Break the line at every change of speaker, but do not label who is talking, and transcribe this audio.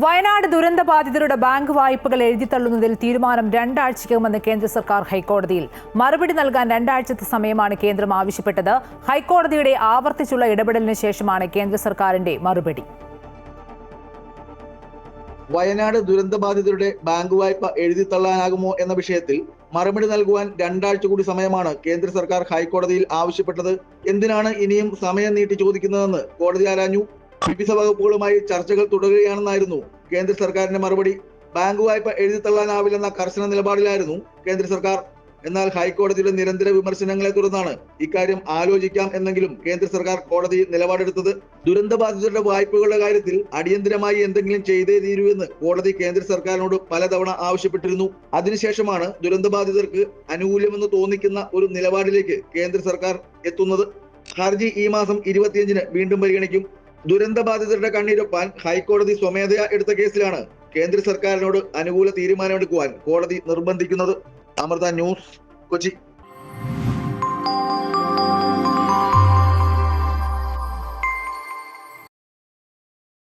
Wayanad ദുരന്തബാധിതരുടെ bank വായ്പകൾ എഴുതിത്തള്ളുന്നതിൽ തീരുമാനം 2 ആഴ്ചയ്ക്കകമെന്ന് കേന്ദ്ര സർക്കാർ ഹൈക്കോടതിയിൽ. മറുപടി നൽകാൻ 2 ആഴ്ചത്തെ സമയമാണ് കേന്ദ്രം ആവശ്യപ്പെട്ടത്. ഹൈക്കോടതിയുടെ ആവർത്തിച്ചുള്ള ഇടപെടലിന് ശേഷമാണ് കേന്ദ്ര സർക്കാരിന്റെ മറുപടി.
വയനാട് ദുരന്തബാധിതരുടെ ബാങ്ക് വായ്പ എഴുതിത്തള്ളാനാകുമോ എന്ന വിഷയത്തിൽ മറുപടി നൽകുവാൻ 2 ആഴ്ച കൂടി സമയമാണ് കേന്ദ്ര സർക്കാർ ഹൈക്കോടതിയിൽ ആവശ്യപ്പെട്ടത്. എന്തിനാണ് ഇനിയും സമയം നീട്ടി ചോദിക്കുന്നതെന്ന് കോടതി ആരാഞ്ഞു. വിവിധ വകുപ്പുകളുമായി ചർച്ചകൾ തുടരുകയാണെന്നായിരുന്നു കേന്ദ്ര സർക്കാരിന്റെ മറുപടി. ബാങ്ക് വായ്പ എഴുതിത്തള്ളാനാവില്ലെന്ന കർശന നിലപാടിലായിരുന്നു കേന്ദ്ര സർക്കാർ. എന്നാൽ ഹൈക്കോടതിയുടെ നിരന്തര വിമർശനങ്ങളെ തുടർന്നാണ് ഇക്കാര്യം ആലോചിക്കാം എന്നെങ്കിലും കേന്ദ്ര സർക്കാർ കോടതി നിലപാടെടുത്തത്. ദുരന്തബാധിതരുടെ വായ്പകളുടെ കാര്യത്തിൽ അടിയന്തരമായി എന്തെങ്കിലും ചെയ്തേ തീരൂ എന്ന് കോടതി കേന്ദ്ര സർക്കാരിനോട് പലതവണ ആവശ്യപ്പെട്ടിരുന്നു. അതിനുശേഷമാണ് ദുരന്തബാധിതർക്ക് അനുകൂലമെന്ന് തോന്നിക്കുന്ന ഒരു നിലപാടിലേക്ക് കേന്ദ്ര സർക്കാർ എത്തുന്നത്. ഹർജി ഈ മാസം 25-ന് വീണ്ടും പരിഗണിക്കും. ദുരന്തബാധിതരുടെ കണ്ണീരൊപ്പാൻ ഹൈക്കോടതി സ്വമേധയാ എടുത്ത കേസിലാണ് കേന്ദ്ര സർക്കാരിനോട് അനുകൂല തീരുമാനമെടുക്കുവാൻ കോടതി നിർബന്ധിക്കുന്നത്. അമൃത ന്യൂസ്, കൊച്ചി.